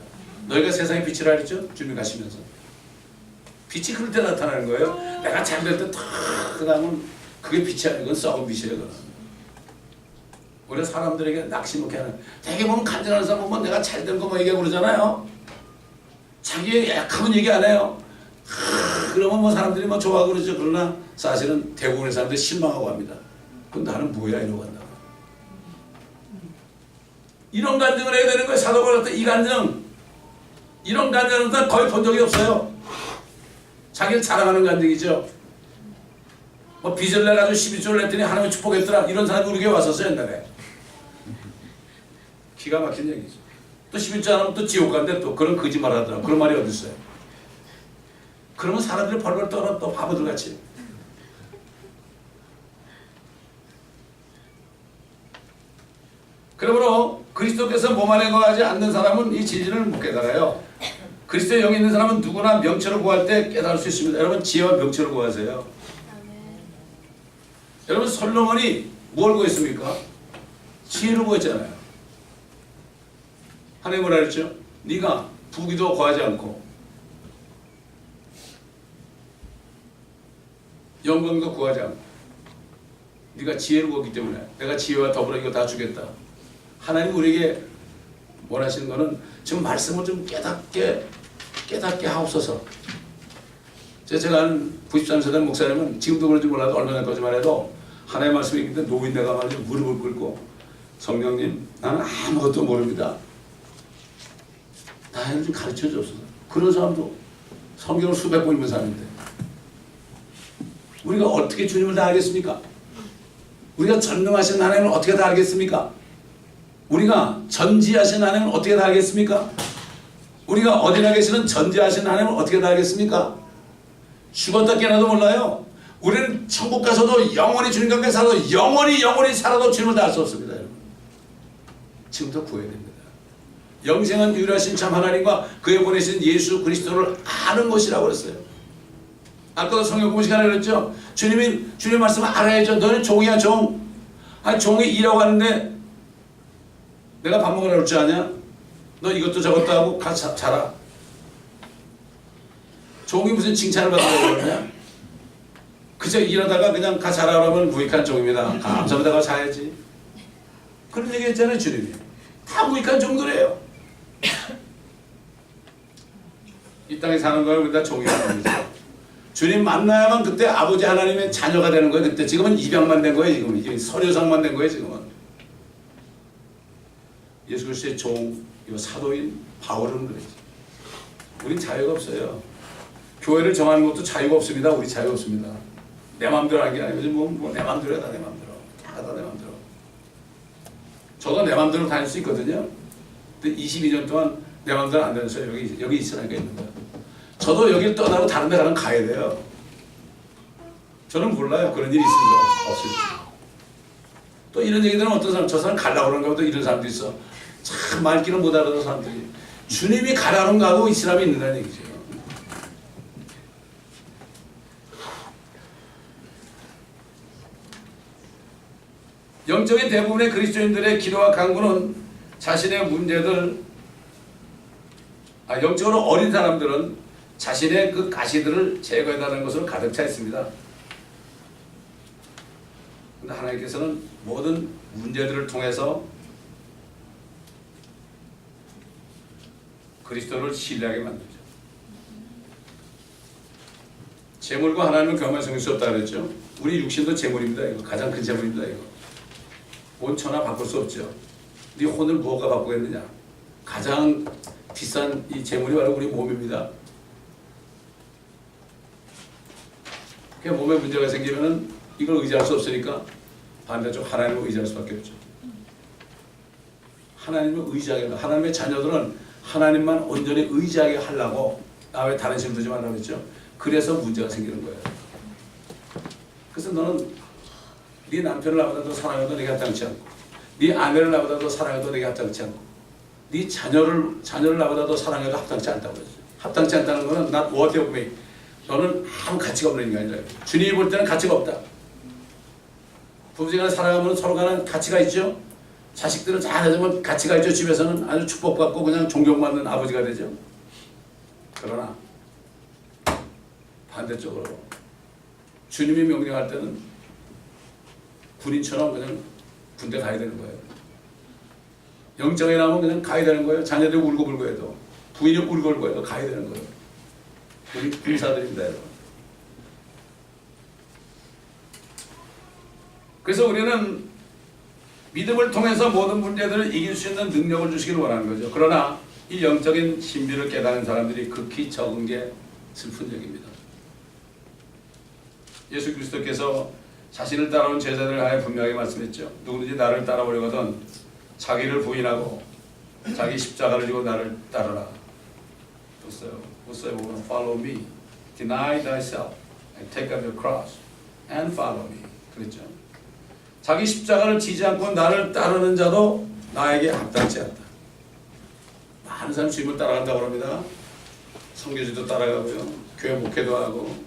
[SPEAKER 1] 너희가 세상의 빛이라 그랬죠? 주님 가시면서 빛이 그럴 때 나타나는 거예요. 내가 잘 될 때 탁 그다음은 그게 빛이 아니고 그건 썩은 빛이에요. 그건. 우리가 사람들에게 낙심먹게 하는, 되게 보면 간절한 사람 보면 내가 잘 된 거 뭐 얘기하고 그러잖아요. 자기 약하면 얘기 안 해요. 그러면 뭐 사람들이 뭐 좋아하고 그러죠. 그러나 사실은 대부분의 사람들이 실망하고 합니다. 그럼 나는 뭐야 이러고 한다. 이런 간증을 해야 되는 거예요. 사도 바울 때 이 간증, 이런 간증은 거의 본 적이 없어요. 자기를 자랑하는 간증이죠. 뭐 빚을 내가지고 12조를 냈더니 하나님이 축복했더라. 이런 사람이 우리 교회 왔었어요 옛날에. 기가 막힌 얘기죠. 또 11조 안 하면 또 지옥 간대. 또 그런 거짓말 하더라. 그런 말이 어디 있어요. 그러면 사람들이 벌벌 떨어 또 바보들 같이. 그러므로 그리스도께서 몸 안에 거하지 않는 사람은 이 진리를 못 깨달아요. 그리스도의 영이 있는 사람은 누구나 명철을 구할 때 깨달을 수 있습니다. 여러분 지혜와 명철을 구하세요. 여러분 솔로몬이 뭘 구했습니까? 지혜를 구했잖아요. 하나님 뭐라 그랬죠? 네가 부귀도 구하지 않고 영광도 구하지 않고 네가 지혜를 구했기 때문에 내가 지혜와 더불어 이거 다 주겠다. 하나님 우리에게 원하시는 거는 지금 말씀을 좀 깨닫게 하옵소서. 제가 아는 93세대 목사님은 지금도 그런지 몰라도 얼마 전까지만 해도 하나님의 말씀이 있는데 노인네가 말이죠. 무릎을 꿇고 성령님 나는 아무것도 모릅니다. 나를 좀 가르쳐 줬어. 그런 사람도 성경을 수백 번 읽는 사람인데 우리가 어떻게 주님을 다 알겠습니까? 우리가 전능하신 하나님을 어떻게 다 알겠습니까? 우리가 전지하신 하나님을 어떻게 다 알겠습니까? 우리가 어디나 계시는 전지하신 하나님을 어떻게 다 알겠습니까? 죽었다 깨어나도 몰라요. 우리는 천국 가서도 영원히 주님과 함께 살아도 영원히 살아도 주님을 다 알 수 없습니다. 여러분. 지금부터 구해야 됩니다. 영생은 유일하신 참 하나님과 그에 보내신 예수 그리스도를 아는 것이라고 그랬어요. 아까도 성경 공부 시간에 그랬죠. 주님 말씀을 알아야죠. 너는 종이야 종. 아니 종이 일하고 하는데 내가 밥 먹으라 그럴 줄 아냐? 너 이것도 저것도 하고 가서 자라. 종이 무슨 칭찬을 받으려고 그러냐? 그저 일하다가 그냥 가 자라 그러면 무익한 종입니다. 감사합니다. 가 자야지. 그런 얘기 했잖아요. 주님이. 다 무익한 종들이에요. 이 땅에 사는 걸 우리가 종이라고 합니다. 주님 만나야만 그때 아버지 하나님의 자녀가 되는 거예요. 그때 지금은 입양만 된 거예요. 지금은 이게 서류상만 된 거예요. 지금은 예수 그리스도의 종, 이 사도인 바울은 그랬지. 우린 자유가 없어요. 교회를 정하는 것도 자유가 없습니다. 우리 자유가 없습니다. 내 마음대로 하는 게 아니고 뭐 내 마음대로 해다 내 마음대로 다 내 마음대로. 저도 내 마음대로 다닐 수 있거든요. 근데 22년 동안 내 마음대로 안 되면서 여기 있으라니까 있는 거야. 저도 여기를 떠나고 다른 데 가야 돼요. 저는 몰라요. 그런 일이 있을지 없을지. 또 이런 얘기들은 어떤 사람, 저 사람 가려고 그러는 것도 이런 사람도 있어. 참 말귀를 못 알아듣는 사람들이. 주님이 가라는 거하고 이 사람이 있는다는 얘기죠. 영적인 대부분의 그리스도인들의 기도와 간구는 자신의 문제들, 영적으로 어린 사람들은 자신의 그 가시들을 제거해달라는 것으로 가득 차 있습니다. 그런데 하나님께서는 모든 문제들을 통해서 그리스도를 신뢰하게 만들죠. 재물과 하나님은 교환할 수 없다 그랬죠. 우리 육신도 재물입니다. 이거 가장 큰 재물입니다. 이거 온 천하 바꿀 수 없죠. 네 혼을 무엇과 바꾸겠느냐? 가장 비싼 이 재물이 바로 우리 몸입니다. 몸에 문제가 생기면은 이걸 의지할 수 없으니까 반대쪽 하나님을 의지할 수밖에 없죠. 하나님을 의지하게 한다. 하나님의 자녀들은 하나님만 온전히 의지하게 하려고 왜 다른 심 두지 말라고 했죠. 그래서 문제가 생기는 거예요. 그래서 너는 네 남편을 나보다 더 사랑해도 내게 합당치 않고, 네 아내를 나보다 더 사랑해도 내게 합당치 않고, 네 자녀를 나보다 더 사랑해도 합당치 않다고 그랬어요. 합당치 않다는 것은 not worthy of me. 너는 아무 가치가 없는 인간이다. 주님이 볼 때는 가치가 없다. 부부지간에 살아가면 서로 간에 가치가 있죠. 자식들은 잘해주면 가치가 있죠. 집에서는 아주 축복받고 그냥 존경받는 아버지가 되죠. 그러나 반대쪽으로 주님이 명령할 때는 군인처럼 그냥 군대 가야 되는 거예요. 영장에 나오면 그냥 가야 되는 거예요. 자녀들이 울고불고 해도, 부인이 울고불고 해도 가야 되는 거예요. 우리 군사들입니다, 여러분. 그래서 우리는 믿음을 통해서 모든 문제들을 이길 수 있는 능력을 주시길 원하는 거죠. 그러나 이 영적인 신비를 깨닫는 사람들이 극히 적은 게 슬픈 얘기입니다. 예수 그리스도께서 자신을 따라온 제자들을 하여 분명하게 말씀했죠. 누구든지 나를 따라오려거든 자기를 부인하고 자기 십자가를 지고 나를 따르라. 보세요. 보면 follow me, deny thyself, and take up your cross, and follow me. 그랬죠. 자기 십자가를 지지 않고 나를 따르는 자도 나에게 합당치 않다. 많은 사람이 주님을 따라간다고 합니다. 선교지도 따라가고요. 교회 목회도 하고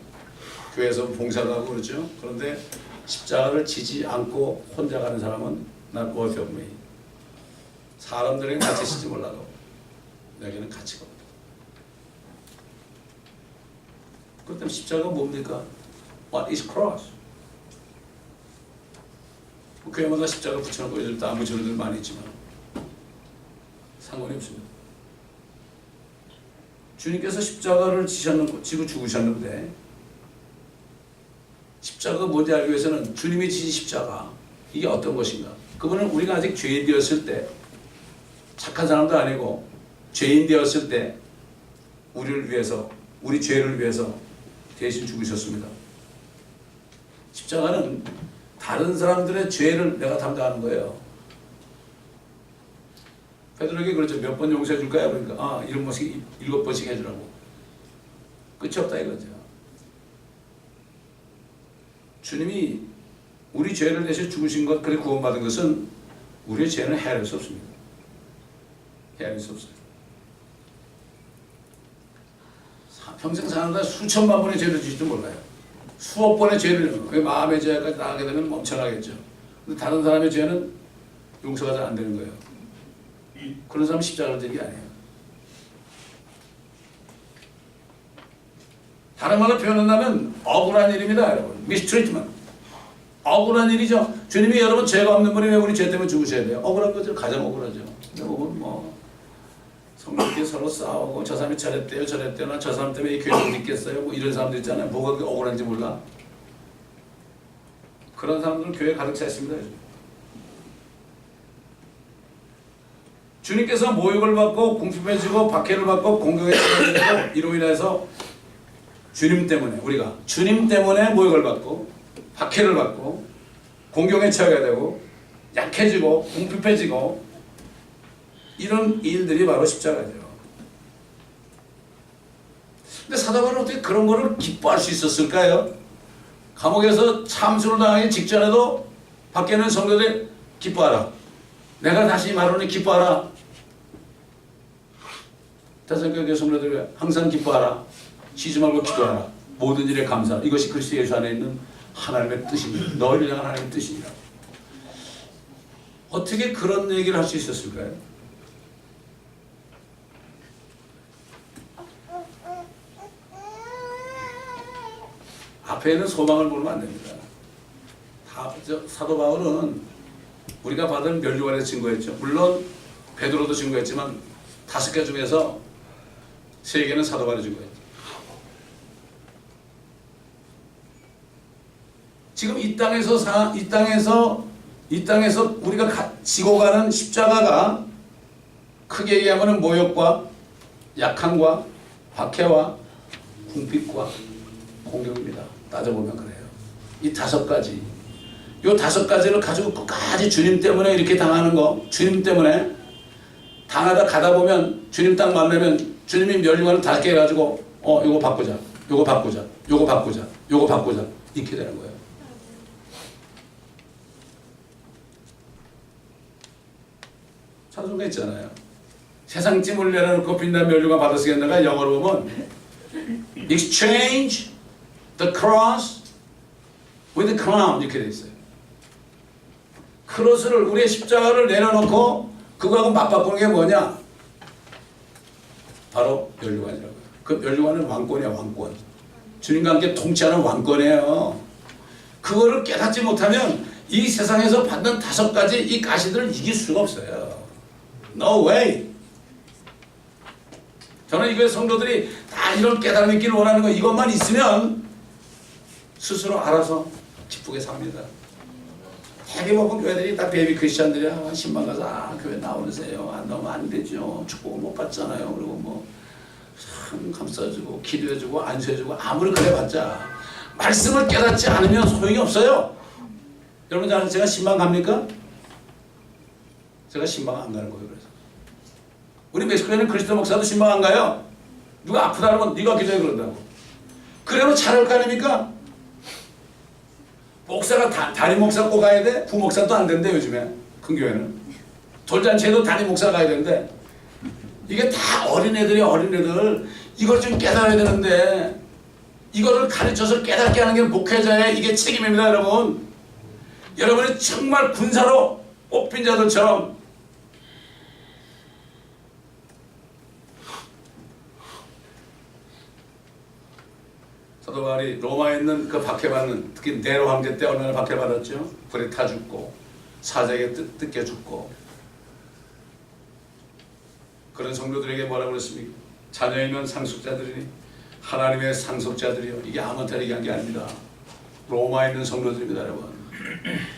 [SPEAKER 1] 교회에서 봉사도 하고 그렇죠. 그런데 십자가를 지지 않고 혼자 가는 사람은 not worthy of me. 사람들에게 가치 있을지 몰라도 내게는 가치가 없다. 그렇기 때문에 십자가가 뭡니까? What is cross? 교회마다 십자가 붙여놓고 요즘 또 안 붙여놓은 데 많이 있지만 상관이 없습니다. 주님께서 십자가를 지고 죽으셨는데 십자가가 뭔지 알기 위해서는 주님이 지신 십자가 이게 어떤 것인가? 그분은 우리가 아직 죄인 되었을 때 착한 사람도 아니고 죄인 되었을 때 우리를 위해서 우리 죄를 위해서 대신 죽으셨습니다. 십자가는 다른 사람들의 죄를 내가 담당하는 거예요. 베드로에게 그렇죠. 몇 번 용서해 줄까요? 그러니까 이런 모습 7번씩 해주라고. 끝이 없다 이거죠. 주님이 우리 죄를 대신 죽으신 것, 그래 구원받은 것은 우리의 죄는 헤아릴 수 없습니다. 헤아릴 수 없어요. 평생 사는데 수천만 번의 죄를 지실지 몰라요. 수억 번의 죄를, 마음의 죄까지 나가게 되면 멈춰나겠죠. 근데 다른 사람의 죄는 용서가 잘 안 되는 거예요. 그런 사람은 십자가를 지는 게 아니에요. 다른 말로 표현한다면 억울한 일입니다, 여러분. 미스트리트먼트. 억울한 일이죠. 주님이 여러분 죄가 없는 분이 왜 우리 죄 때문에 죽으셔야 돼요? 억울한 거죠. 가장 억울하죠. 근데 뭐 성도끼리 서로 싸우고 저 사람이 저랬대요, 저랬대요. 나 저 사람 때문에 이 교회 못 있겠어요. 뭐 이런 사람들 있잖아요. 뭐가 그렇게 억울한지 몰라. 그런 사람들은 교회에 가득 차 있습니다. 주님께서 모욕을 받고 궁핍해지고 박해를 받고 공격에 처해지고 이로 인해서 주님 때문에 우리가 주님 때문에 모욕을 받고 박해를 받고 공격에 처하게 되고 약해지고 궁핍해지고 이런 일들이 바로 십자가죠. 근데 사도 바울은 어떻게 그런 거를 기뻐할 수 있었을까요? 감옥에서 참수를 당하기 직전에도 밖에는 성도들이 기뻐하라. 내가 다시 말하노니 기뻐하라. 데살로니가 성도들이 항상 기뻐하라. 쉬지 말고 기도하라. 모든 일에 감사하라. 이것이 그리스도 예수 안에 있는 하나님의 뜻입니다. 너희를 향한 하나님의 뜻이니라. 어떻게 그런 얘기를 할 수 있었을까요? 앞에는 소망을 보면 안 됩니다. 사도 바울은 우리가 받은 멸류관에서 증거했죠. 물론 베드로도 증거했지만 5개 중에서 3개는 사도 바울이 증거했죠. 지금 이 땅에서 우리가 지고 가는 십자가가 크게 얘기하면 모욕과 약함과 박해와 궁핍과 공격입니다. 따져보면 그래요. 이 5가지. 이 5가지를 가지고 끝까지 주님 때문에 이렇게 당하는 거, 주님 때문에 당하다 가다 보면 주님 딱 만나면 주님이 멸류관을 다 깨가지고 요거 바꾸자, 요거 바꾸자, 요거 바꾸자, 요거 바꾸자 이렇게 되는 거예요. 찬송가 있잖아요. 세상 찜을 내려놓고 빛난 멸류관 받으시겠나가 영어로 보면 exchange the cross with the crown 이렇게 돼 있어요. 크로스를 우리의 십자가를 내려놓고 그거하고 맞바꾸는 게 뭐냐? 바로 멸류관이라고요. 그 멸류관은 왕권이야, 왕권. 주님과 함께 통치하는 왕권이에요. 그거를 깨닫지 못하면 이 세상에서 받는 5가지 이 가시들을 이길 수가 없어요. No way. 저는 이거에 성도들이 다 이런 깨달음이 있기를 원하는 거, 이것만 있으면 스스로 알아서 기쁘게 삽니다. 대부분 교회들이 다 베이비 크리스찬들이야. 신방 가서 교회 나오세요. 안 나오면 안 되죠. 축복을 못 받잖아요. 그리고 뭐 참 감싸주고 기도해주고 안수해주고 아무리 그래봤자 말씀을 깨닫지 않으면 소용이 없어요. 여러분 제가 신방 갑니까? 제가 신방 안 가는 거예요. 그래서 우리 멕시코에는 그리스도 목사도 신방 안 가요. 누가 아프다는 건 네가 기도해 그런다고. 그러면 차를 가립니까? 목사가 담임 목사 꼭 가야 돼? 부목사도 안 된대 요즘에 큰 교회는. 돌잔치에도 담임 목사 가야 되는데 이게 다 어린애들 이걸 좀 깨달아야 되는데 이거를 가르쳐서 깨닫게 하는 게 목회자의 이게 책임입니다. 여러분. 여러분이 정말 군사로 뽑힌 자들처럼 사도 바울이 로마에 있는 그 박해받는, 특히 네로 황제 때 얼마나 박해받았죠? 불에 타 죽고 사자에게 뜯겨 죽고 그런 성도들에게 뭐라고 그랬습니까? 자녀이면 상속자들이니 하나님의 상속자들이요. 이게 아무한테나 얘기한 게 아닙니다. 로마에 있는 성도들입니다, 여러분.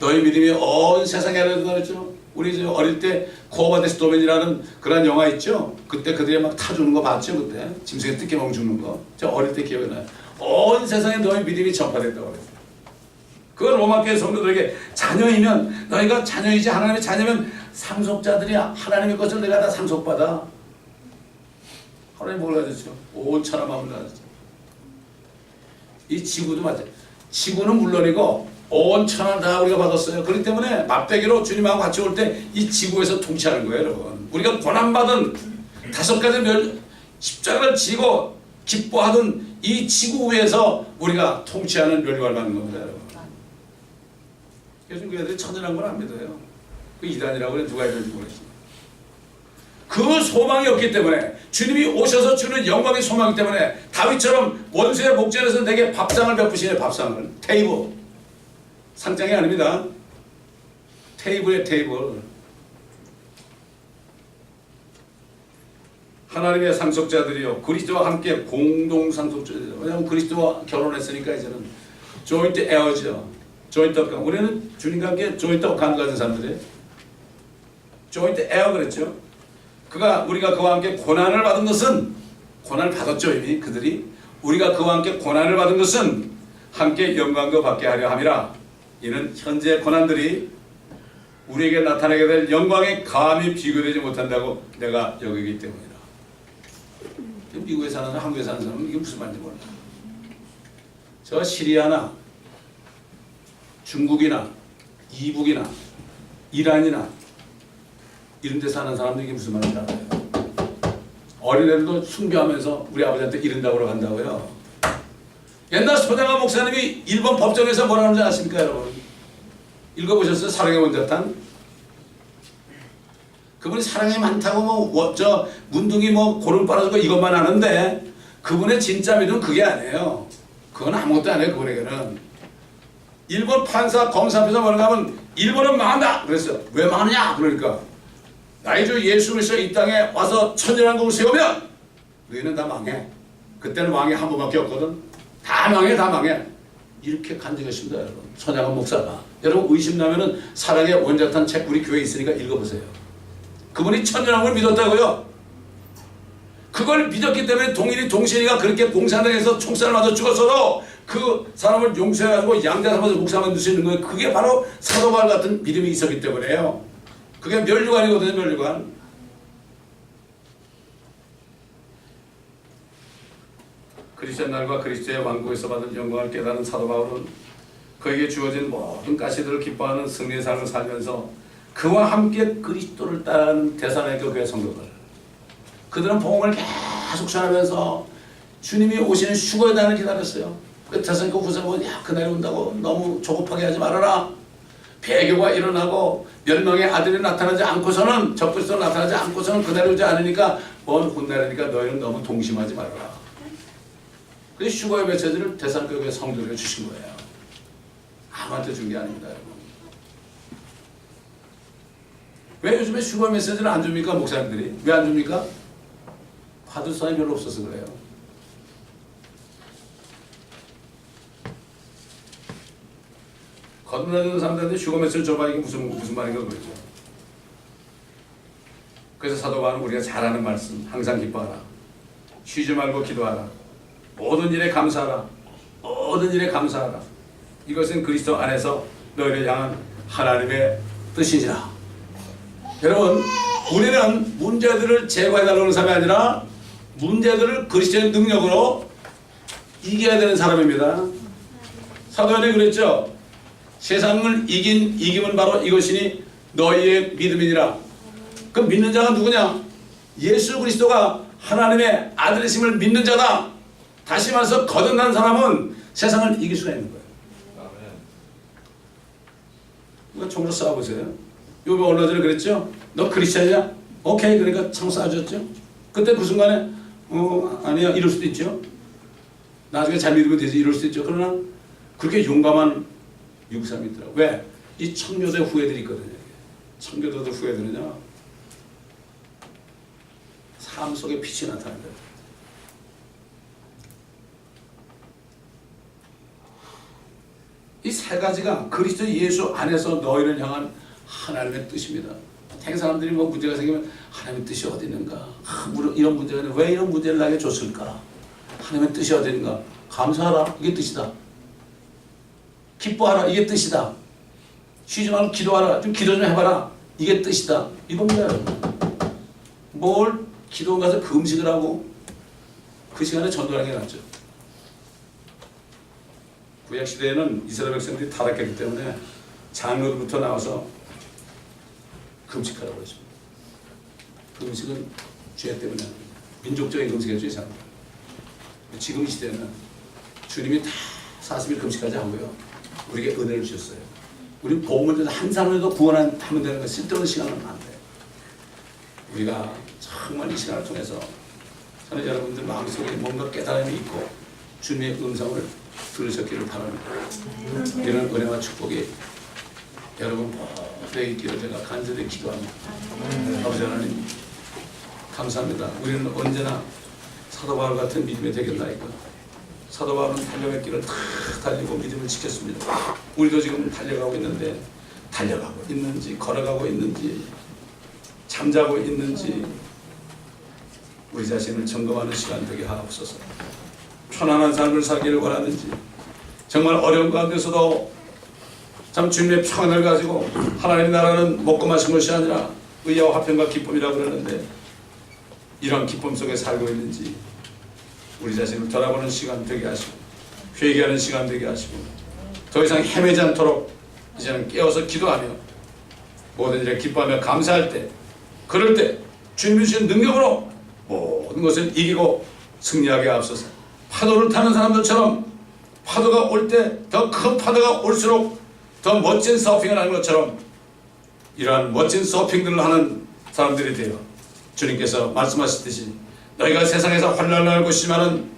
[SPEAKER 1] 너희 믿음이 온 세상에 알려진다 그랬죠. 우리 이제 어릴 때 코어바데스 도맨이라는 그런 영화 있죠. 그때 그들이 막 타주는 거 봤죠. 그때 짐승에 뜯겨먹 죽는 거. 저 어릴 때 기억이 나요. 온 세상에 너희 믿음이 전파됐다고 그랬어요. 그 로마교회 성도들에게 자녀이면 너희가 자녀이지 하나님의 자녀면 상속자들이야. 하나님의 것을 내가 다 상속받아. 하나님 뭘 가졌죠? 온 천하 만물을 가졌죠. 이 지구도 맞아요. 지구는 물론이고 온 천하를 다 우리가 받았어요. 그렇기 때문에 막대기로 주님하고 같이 올 때 이 지구에서 통치하는 거예요, 여러분. 우리가 고난받은 5가지 십자가를 지고 기뻐하던 이 지구 위에서 우리가 통치하는 멸류관을 받는 겁니다, 여러분. 요즘 그 애들이 천연한 건 안 믿어요. 그 이단이라고 그래 누가 이런지 모르겠어요. 그 소망이 없기 때문에 주님이 오셔서 주는 영광의 소망이기 때문에 다윗처럼 원수의 목전에서 내게 밥상을 베푸시네. 밥상을. 테이블. 상장이 아닙니다. 테이블에 테이블. 하나님의 상속자들이요 그리스도와 함께 공동 상속자들이요. 왜냐하면 그리스도와 결혼했으니까 이제는 조인트 에어죠. 조인트 업강. 우리는 주님과 함께 조인트 업강 가진 사람들이에요. 조인트 에어 그랬죠. 우리가 그와 함께 고난을 받은 것은 고난을 받았죠. 이미 그들이 우리가 그와 함께 고난을 받은 것은 함께 영광도 받게 하려 함이라. 이는 현재 고난들이 우리에게 나타나게 될 영광에 감히 비교되지 못한다고 내가 여기기 때문이라. 미국에 사는 사람, 한국에 사는 사람은 이게 무슨 말인지 몰라. 저 시리아나 중국이나 이북이나 이란이나 이런 데 사는 사람들이 이게 무슨 말인지 알아요. 어린애들도 숭배하면서 우리 아버지한테 이른다고 간다고요. 옛날 소장한 목사님이 일본 법정에서 뭐라 하는지 아십니까, 여러분? 읽어보셨어요? 사랑의 원자탄? 그분이 사랑이 많다고 문둥이 고름 빨아주고 이것만 하는데 그분의 진짜 믿음은 그게 아니에요. 그건 아무것도 아니에요. 그분에게는. 일본 판사 검사 앞에서 뭐라고 하면 일본은 망한다 그랬어요. 왜 망하느냐? 그러니까 나의 주 예수 그리스도가 이 땅에 와서 천년왕국을 세우면 너희는 다 망해. 그때는 왕이 한 번밖에 없거든. 다 망해, 다 망해. 이렇게 간증했습니다, 여러분. 손양원 목사가. 여러분 의심나면은 사랑의 원자탄 책 우리 교회에 있으니까 읽어보세요. 그분이 천년왕국을 믿었다고요. 그걸 믿었기 때문에 동신이가 그렇게 공산당에서 총살을 맞아 죽었어도 그 사람을 용서해가지고 양자 삼아서 목사 만들 수 있는 거예요. 그게 바로 사도 바울 같은 믿음이 있었기 때문에요. 그게 멸류관이거든요, 멸류관. 그리스도의 날과 그리스도의 왕국에서 받은 영광을 깨닫는 사도 바울은 그에게 주어진 모든 가시들을 기뻐하는 승리의 삶을 살면서 그와 함께 그리스도를 따르는 데살로니가 교회 성도들, 그들은 복음을 계속 전하면서 주님이 오시는 휴거의 날을 기다렸어요. 그 데살로니가 후서 보면 그날이 온다고 너무 조급하게 하지 말아라. 배교가 일어나고 멸망의 아들이 나타나지 않고서는 적그리스도 나타나지 않고서는 그날이 오지 않으니까 먼 훗날이니까 너희는 너무 동심하지 말아라. 그 휴거의 메시지를 데살로니가 교회 성도들에게 주신 거예요. 아무한테 준 게 아닙니다, 여러분. 왜 요즘에 휴거 메시지를 안 줍니까, 목사님들이? 왜 안 줍니까? 받을 사람이 별로 없어서 그래요. 거듭나는 사람들한테 휴거 메시지를 줘봐 이게 무슨 말인가 그러죠. 그래서 사도 바울은 우리가 잘 아는 말씀, 항상 기뻐하라. 쉬지 말고 기도하라. 모든 일에 감사하라. 모든 일에 감사하라. 이것은 그리스도 안에서 너희를 향한 하나님의 뜻이니라. 여러분, 우리는 문제들을 제거해달라는 사람이 아니라 문제들을 그리스도의 능력으로 이겨야 되는 사람입니다. 사도 바울이 그랬죠. 세상을 이김은 바로 이것이니 너희의 믿음이니라. 그 믿는 자가 누구냐? 예수 그리스도가 하나님의 아들이심을 믿는 자다. 다시 말해서 거듭난 사람은 세상을 이길 수가 있는 거예요. 그러니까 총으로 싸워보세요. 요번 얼마 전에 그랬죠? 너 크리스찬이야? 오케이. 그러니까 총 쏴줬죠? 그때 그 순간에 아니야 이럴 수도 있죠. 나중에 잘 믿으면 되지 이럴 수도 있죠. 그러나 그렇게 용감한 미국 사람이 있더라고요. 왜? 이 청교도 후예들이 있거든요. 청교도들 후예들은요. 삶 속에 빛이 나타나는 거예요. 이 세 가지가 그리스도 예수 안에서 너희를 향한 하나님의 뜻입니다. 되게 사람들이 뭐 문제가 생기면 하나님의 뜻이 어디 있는가? 이런 문제가 있는데 왜 이런 문제를 나에게 줬을까? 하나님의 뜻이 어디 있는가? 감사하라. 이게 뜻이다. 기뻐하라. 이게 뜻이다. 쉬지 말고 기도하라. 좀 기도 좀 해봐라. 이게 뜻이다. 이겁니다. 뭘 기도 가서 금식을 하고 그 시간에 전도하는 게 낫죠. 구약시대에는 이스라엘 백성들이 타락했기 때문에 장로부터 나와서 금식하라고 했습니다. 금식은 죄 때문에 민족적인 금식의 죄잖아요. 지금 이 시대는 주님이 다 40일 금식하지 않고요. 우리에게 은혜를 주셨어요. 우리 복음을 통해서 한 사람이라도 구원하면 되는 거예요. 쓸데없는 시간은 안 돼요. 우리가 정말 이 시간을 통해서 저는 여러분들 마음속에 뭔가 깨달음이 있고 주님의 음성을 들으셨기를 바랍니다. 이런 은혜와 축복이 여러분 모두에게 있기를 제가 간절히 기도합니다. 아버지 하나님 감사합니다. 우리는 언제나 사도 바울 같은 믿음이 되겠나이까. 사도 바울은 달려갈 길을 다 달리고 믿음을 지켰습니다. 우리도 지금 달려가고 있는데 달려가고 있는지 걸어가고 있는지 잠자고 있는지 우리 자신을 점검하는 시간 되게 하옵소서. 편안한 삶을 살기를 원하는지 정말 어려운 가운데서도 참 주님의 평안을 가지고 하나님 나라는 먹고 마신 것이 아니라 의와 화평과 기쁨이라고 그러는데 이런 기쁨 속에 살고 있는지 우리 자신을 돌아보는 시간 되게 하시고 회개하는 시간 되게 하시고 더 이상 헤매지 않도록 이제는 깨어서 기도하며 모든 일에 기뻐하며 감사할 때 그럴 때 주님이 주신 능력으로 모든 것을 이기고 승리하게 하옵소서. 파도를 타는 사람들처럼 파도가 올 때 더 큰 파도가 올수록 더 멋진 서핑을 하는 것처럼 이러한 멋진 서핑들을 하는 사람들이 되어 주님께서 말씀하셨듯이 너희가 세상에서 환난을 알고 있지만은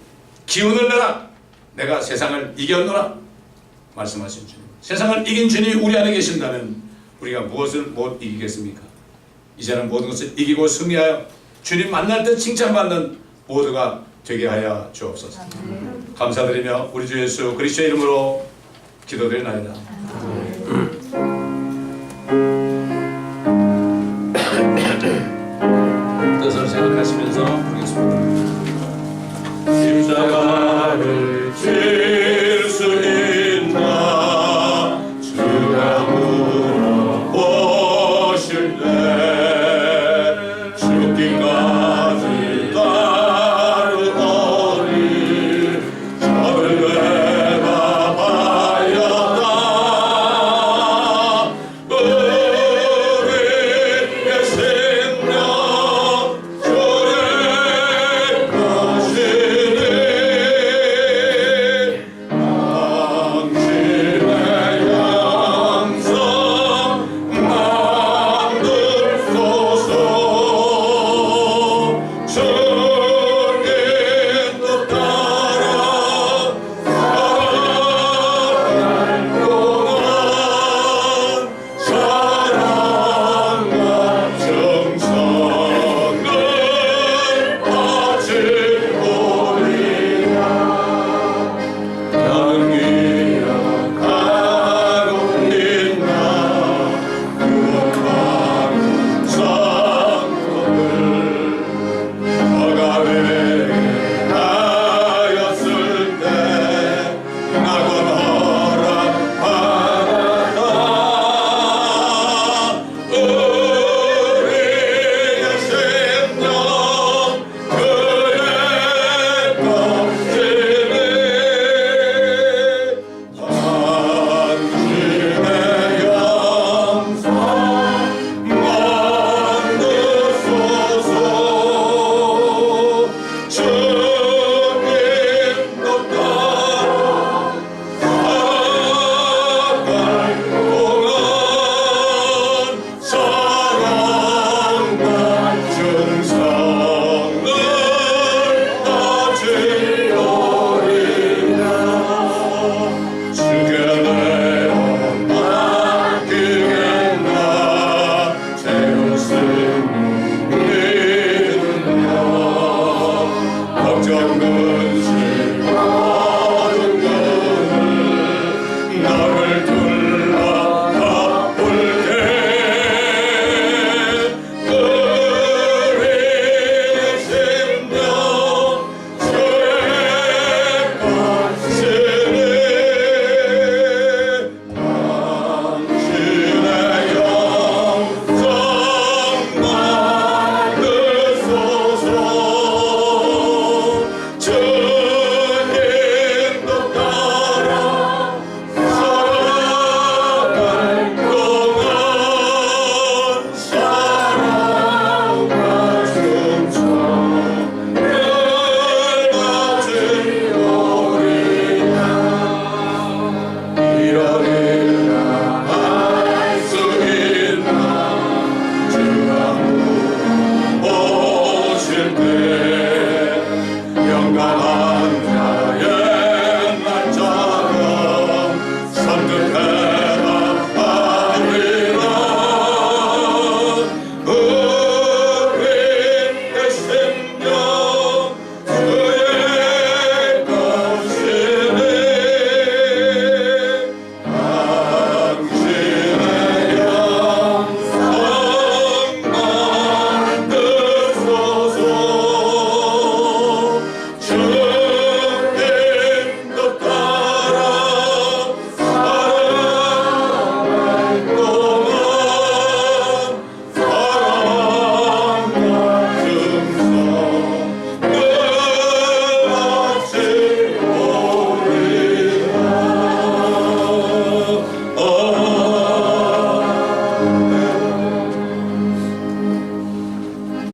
[SPEAKER 1] 기운을 내라. 내가 세상을 이겼노라. 말씀하신 주님. 세상을 이긴 주님이 우리 안에 계신다면 우리가 무엇을 못 이기겠습니까? 이제는 모든 것을 이기고 승리하여 주님 만날 때 칭찬받는 모두가 되게 하여 주옵소서. 감사드리며 우리 주 예수 그리스도의 이름으로 기도드리나이다.